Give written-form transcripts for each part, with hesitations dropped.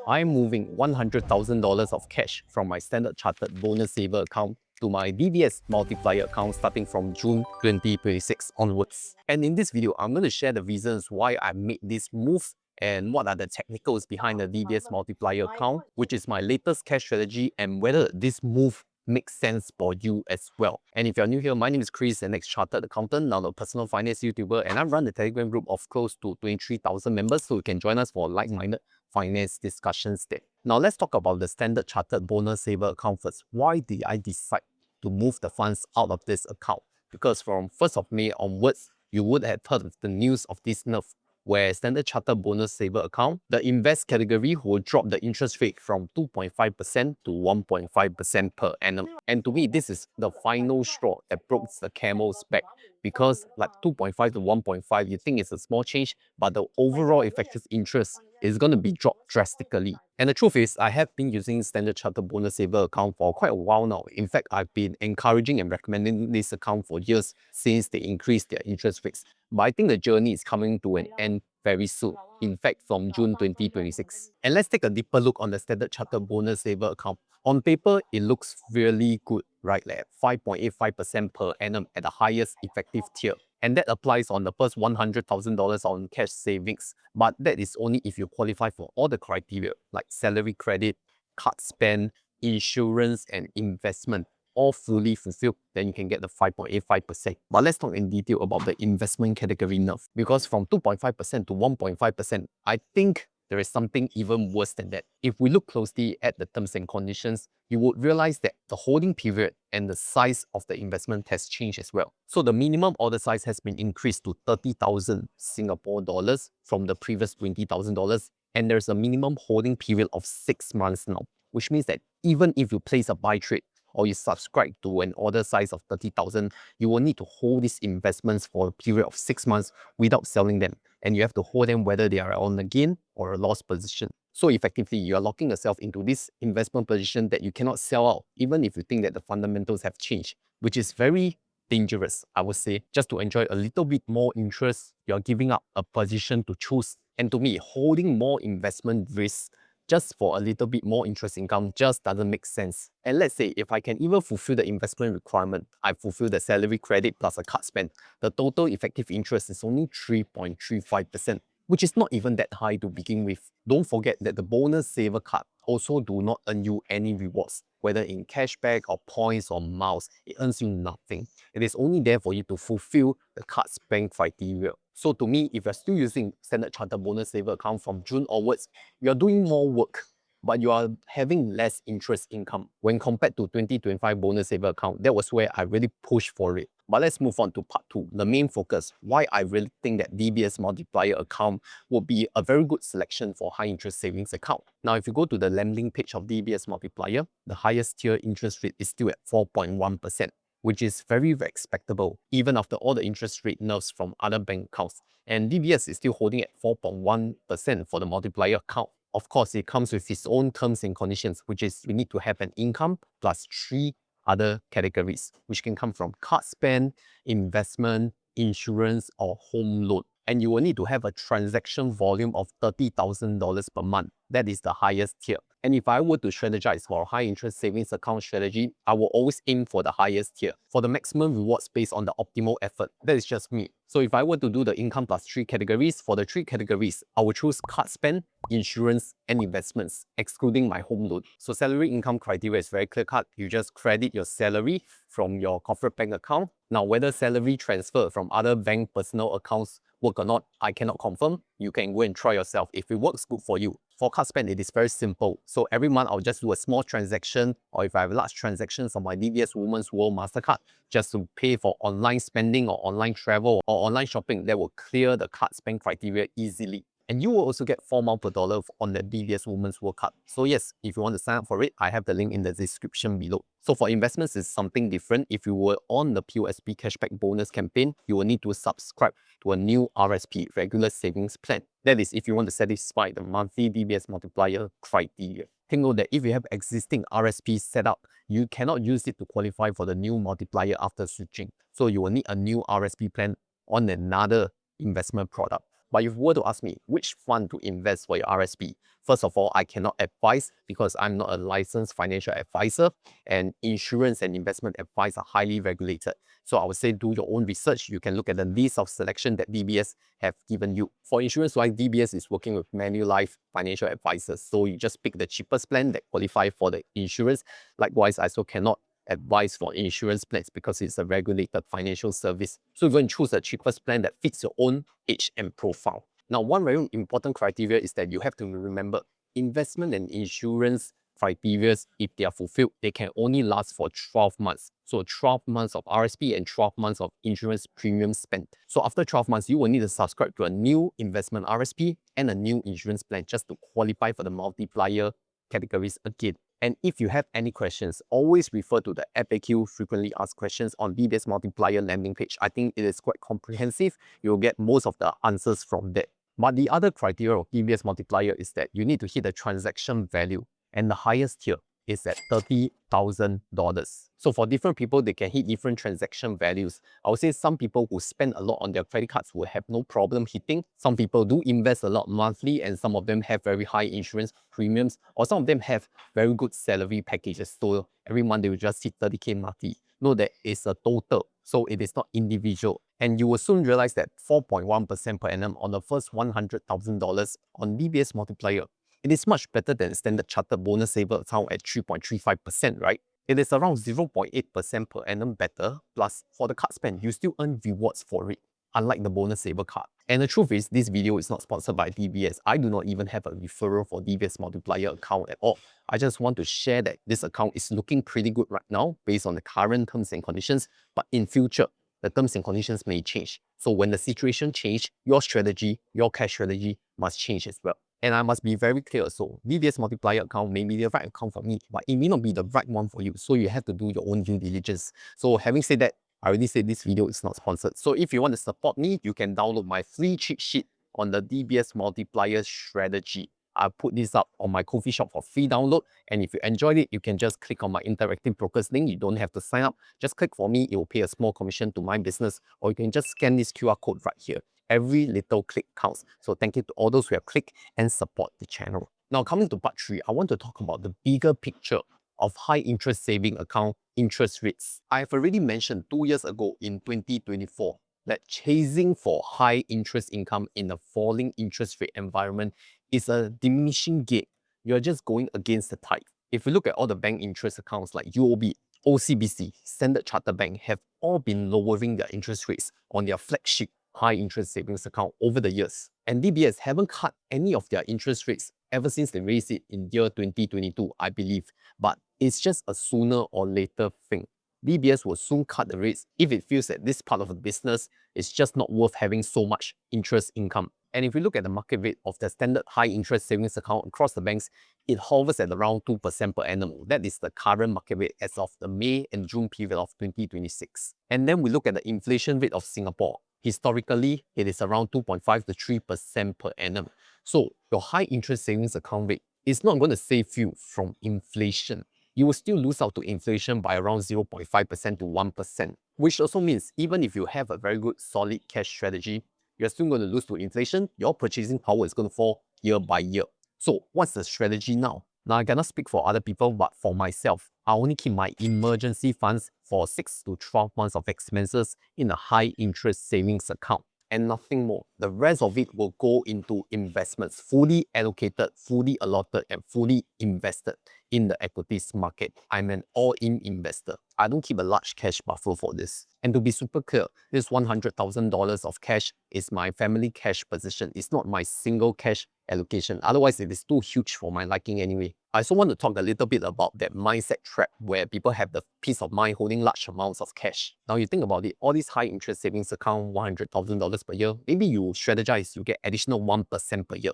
I'm moving $100,000 of cash from my Standard Chartered BonusSaver account to my DBS Multiplier account starting from June 2026 onwards. And in this video, I'm going to share the reasons why I made this move and what are the technicals behind the DBS Multiplier account, which is my latest cash strategy, and whether this move makes sense for you as well. And if you're new here, my name is Chris, an ex-chartered accountant, now a personal finance YouTuber, and I run the Telegram group of close to 23,000 members, so you can join us for like-minded finance discussions there. Now let's talk about the Standard Chartered BonusSaver account first. Why did I decide to move the funds out of this account? Because from 1st of May onwards, you would have heard of the news of this Nerf, where Standard Chartered BonusSaver account, the invest category will drop the interest rate from 2.5% to 1.5% per annum. And to me, this is the final straw that broke the camel's back, because like 2.5 to 1.5, you think it's a small change, but the overall effective interest is going to be dropped drastically. And the truth is, I have been using Standard Chartered BonusSaver account for quite a while now. In fact, I've been encouraging and recommending this account for years since they increased their interest rates. But I think the journey is coming to an end very soon. In fact, from June 2026. And let's take a deeper look on the Standard Chartered BonusSaver account. On paper, it looks really good, right? Like 5.85% per annum at the highest effective tier. And that applies on the first $100,000 on cash savings. But that is only if you qualify for all the criteria like salary credit, card spend, insurance, and investment, all fully fulfilled, then you can get the 5.85%. But let's talk in detail about the investment category Nerf. Because from 2.5% to 1.5%, I think there is something even worse than that. If we look closely at the terms and conditions, you would realize that the holding period and the size of the investment has changed as well. So the minimum order size has been increased to 30,000 Singapore dollars from the previous $20,000, and there's a minimum holding period of 6 months now, which means that even if you place a buy trade or you subscribe to an order size of 30,000, you will need to hold these investments for a period of 6 months without selling them. And you have to hold them whether they are on a gain or a loss position. So effectively, you are locking yourself into this investment position that you cannot sell out, even if you think that the fundamentals have changed, which is very dangerous, I would say. Just to enjoy a little bit more interest, you're giving up a position to choose. And to me, holding more investment risk just for a little bit more interest income just doesn't make sense. And let's say if I can even fulfill the investment requirement, I fulfill the salary credit plus a card spend, the total effective interest is only 3.35%, which is not even that high to begin with. Don't forget that the BonusSaver card also do not earn you any rewards, whether in cashback or points or miles. It earns you nothing. It is only there for you to fulfill the card spend criteria. So to me, if you're still using Standard Chartered BonusSaver account from June onwards, you're doing more work, but you are having less interest income. When compared to 2025 BonusSaver account, that was where I really pushed for it. But let's move on to part 2, the main focus, why I really think that DBS Multiplier account would be a very good selection for high interest savings account. Now, if you go to the landing page of DBS Multiplier, the highest tier interest rate is still at 4.1%. which is very respectable, even after all the interest rate nerfs from other bank accounts. And DBS is still holding at 4.1% for the multiplier account. Of course, it comes with its own terms and conditions, which is you need to have an income plus 3 other categories, which can come from card spend, investment, insurance, or home loan. And you will need to have a transaction volume of $30,000 per month. That is the highest tier. And if I were to strategize for a high interest savings account strategy, I will always aim for the highest tier for the maximum rewards based on the optimal effort. That is just me. So if I were to do the income plus 3 categories, for the 3 categories, I will choose card spend, insurance, and investments, excluding my home loan. So salary income criteria is very clear cut. You just credit your salary from your corporate bank account. Now, whether salary transfer from other bank personal accounts work or not, I cannot confirm. You can go and try yourself if it works good for you. For card spend, it is very simple. So every month, I'll just do a small transaction, or if I have large transactions on my DBS Women's World MasterCard, just to pay for online spending or online travel or online shopping, that will clear the card spend criteria easily. And you will also get 4 miles per dollar on the DBS Women's World Card. So yes, if you want to sign up for it, I have the link in the description below. So for investments, it's something different. If you were on the POSB cashback bonus campaign, you will need to subscribe to a new RSP, regular savings plan. That is if you want to satisfy the monthly DBS multiplier criteria. Take note that if you have existing RSP set up, you cannot use it to qualify for the new multiplier after switching. So you will need a new RSP plan on another investment product. But if you were to ask me which fund to invest for your RSP, first of all, I cannot advise because I'm not a licensed financial advisor, and insurance and investment advice are highly regulated. So I would say do your own research. You can look at the list of selection that DBS have given you. For insurance, like DBS is working with Manulife financial advisors. So you just pick the cheapest plan that qualify for the insurance. Likewise, I also cannot advice for insurance plans because it's a regulated financial service. So you go and choose the cheapest plan that fits your own age and profile. Now, one very important criteria is that you have to remember investment and insurance criteria, if they are fulfilled, they can only last for 12 months. So 12 months of RSP and 12 months of insurance premium spent. So after 12 months, you will need to subscribe to a new investment RSP and a new insurance plan just to qualify for the multiplier categories again. And if you have any questions, always refer to the FAQ frequently asked questions on DBS Multiplier landing page. I think it is quite comprehensive. You'll get most of the answers from there. But the other criteria of DBS Multiplier is that you need to hit the transaction value, and the highest tier is at $30,000. So for different people, they can hit different transaction values. I would say some people who spend a lot on their credit cards will have no problem hitting. Some people do invest a lot monthly, and some of them have very high insurance premiums, or some of them have very good salary packages. So every month they will just hit 30K monthly. No, that is a total. So it is not individual. And you will soon realize that 4.1% per annum on the first $100,000 on DBS Multiplier, it is much better than Standard Chartered BonusSaver account at 3.35%, right? It is around 0.8% per annum better, plus for the card spend, you still earn rewards for it, unlike the BonusSaver card. And the truth is, this video is not sponsored by DBS. I do not even have a referral for DBS Multiplier account at all. I just want to share that this account is looking pretty good right now based on the current terms and conditions, but in future, the terms and conditions may change. So when the situation changes, your strategy, your cash strategy must change as well. And I must be very clear, so DBS Multiplier account may be the right account for me, but it may not be the right one for you. So you have to do your own due diligence. So having said that, I already said this video is not sponsored. So if you want to support me, you can download my free cheat sheet on the DBS Multiplier strategy. I'll put this up on my coffee shop for free download. And if you enjoyed it, you can just click on my interactive brokers link. You don't have to sign up. Just click for me. It will pay a small commission to my business. Or you can just scan this QR code right here. Every little click counts. So thank you to all those who have clicked and support the channel. Now coming to part 3, I want to talk about the bigger picture of high interest saving account interest rates. I've already mentioned 2 years ago in 2024 that chasing for high interest income in a falling interest rate environment is a diminishing gain. You're just going against the tide. If you look at all the bank interest accounts like UOB, OCBC, Standard Chartered Bank have all been lowering their interest rates on their flagship high interest savings account over the years. And DBS haven't cut any of their interest rates ever since they raised it in year 2022, I believe. But it's just a sooner or later thing. DBS will soon cut the rates if it feels that this part of the business is just not worth having so much interest income. And if we look at the market rate of the standard high interest savings account across the banks, it hovers at around 2% per annum. That is the current market rate as of the May and June period of 2026. And then we look at the inflation rate of Singapore. Historically, it is around 2.5 to 3% per annum. So your high interest savings account rate is not going to save you from inflation. You will still lose out to inflation by around 0.5% to 1%, which also means even if you have a very good solid cash strategy, you're still going to lose to inflation. Your purchasing power is going to fall year by year. So what's the strategy now? Now, I cannot speak for other people, but for myself, I only keep my emergency funds for 6 to 12 months of expenses in a high interest savings account and nothing more. The rest of it will go into investments, fully allocated, fully allotted, and fully invested in the equities market. I'm an all-in investor. I don't keep a large cash buffer for this. And to be super clear, this $100,000 of cash is my family cash position. It's not my single cash allocation. Otherwise, it is too huge for my liking anyway. I also want to talk a little bit about that mindset trap where people have the peace of mind holding large amounts of cash. Now you think about it, all these high interest savings account, $100,000 per year, maybe you strategize, you get additional 1% per year.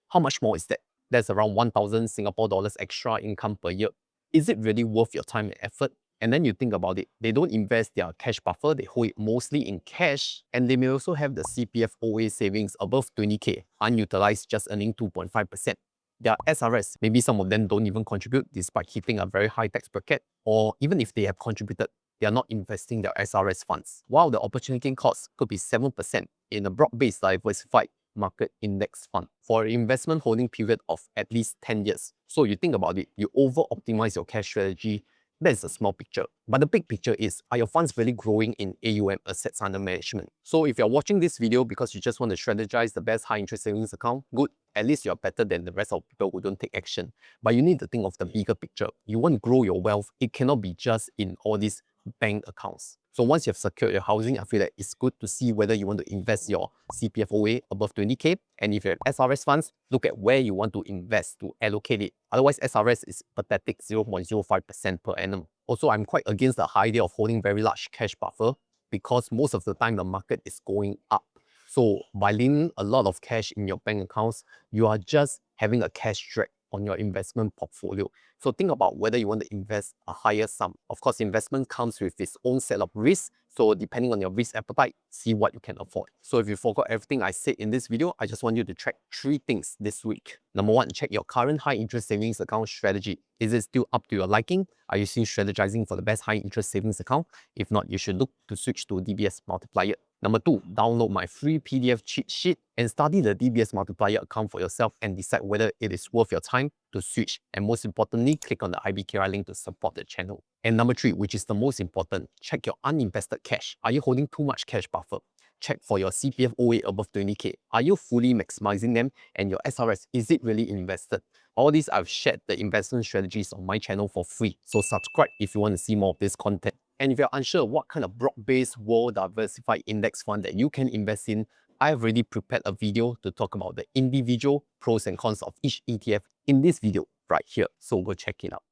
How much more is that? That's around 1,000 Singapore dollars extra income per year. Is it really worth your time and effort? And then you think about it, they don't invest their cash buffer, they hold it mostly in cash, and they may also have the CPF OA savings above 20K, unutilized, just earning 2.5%. Their SRS, maybe some of them don't even contribute despite hitting a very high tax bracket, or even if they have contributed, they are not investing their SRS funds. While the opportunity cost could be 7% in a broad-based diversified market index fund for an investment holding period of at least 10 years. So you think about it, you over-optimize your cash strategy. That's a small picture. But the big picture is, are your funds really growing in AUM, assets under management? So if you're watching this video because you just want to strategize the best high interest savings account, good. At least you're better than the rest of people who don't take action. But you need to think of the bigger picture. You want to grow your wealth. It cannot be just in all these bank accounts. So once you've secured your housing, I feel that it's good to see whether you want to invest your CPF OA above 20K. And if you have SRS funds, look at where you want to invest to allocate it. Otherwise, SRS is pathetic 0.05% per annum. Also, I'm quite against the idea of holding very large cash buffer because most of the time the market is going up. So by leaving a lot of cash in your bank accounts, you are just having a cash drag on your investment portfolio. So think about whether you want to invest a higher sum. Of course, investment comes with its own set of risks. So depending on your risk appetite, see what you can afford. So if you forgot everything I said in this video, I just want you to track 3 things this week. Number 1, check your current high interest savings account strategy. Is it still up to your liking? Are you still strategizing for the best high interest savings account? If not, you should look to switch to DBS Multiplier. Number 2, download my free PDF cheat sheet and study the DBS Multiplier account for yourself and decide whether it is worth your time to switch. And most importantly, click on the IBKR link to support the channel. And number 3, which is the most important, check your uninvested cash. Are you holding too much cash buffer? Check for your CPF OA above 20K. Are you fully maximizing them? And your SRS, is it really invested? All these I've shared the investment strategies on my channel for free. So subscribe if you want to see more of this content. And if you're unsure what kind of broad-based world diversified index fund that you can invest in, I've already prepared a video to talk about the individual pros and cons of each ETF in this video right here. So go check it out.